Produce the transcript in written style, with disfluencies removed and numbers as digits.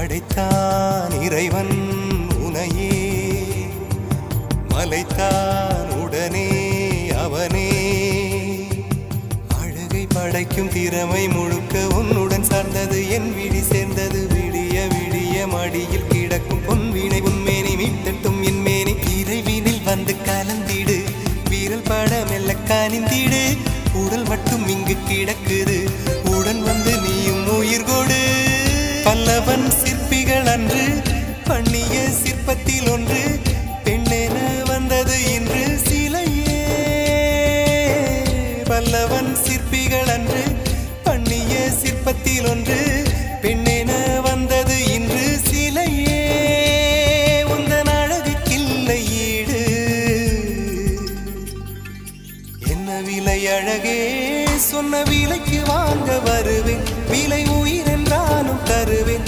படைத்தான் இறைவன் உனையே, மலைத்தான் உடனே அவனே. அழகை படைக்கும் திறமை முழுக்க உன்னுடன் சார்ந்தது, என் விழி சேர்ந்தது. விடிய விடிய மடியில் கிடக்கும் பொன்வினை உன்மேனி மீட்டட்டும் என் மேனி. இறைவினில் வந்து கலந்திடு, வீரல் பட மெல்ல காணிந்திடு. உடல் மட்டும் இங்கு கிடக்குது, உடன் வந்து நீயும் உயிர் கொடு. பல்லவன் சிற்பிகள் அன்று பண்ணிய சிற்பத்தில் ஒன்று, பெண்ணென வந்தது இன்று சிலையே. பல்லவன் சிற்பிகள் அன்று பண்ணிய சிற்பத்தில் ஒன்று, பெண்ணென வந்தது இன்று சிலையே. உந்தன் அழகுக்கில்லை ஈடு, என்ன விலை அழகே, சொன்ன விலைக்கு வாங்க வருவேன். விலை உயிர் என்றாலும் தருவேன்.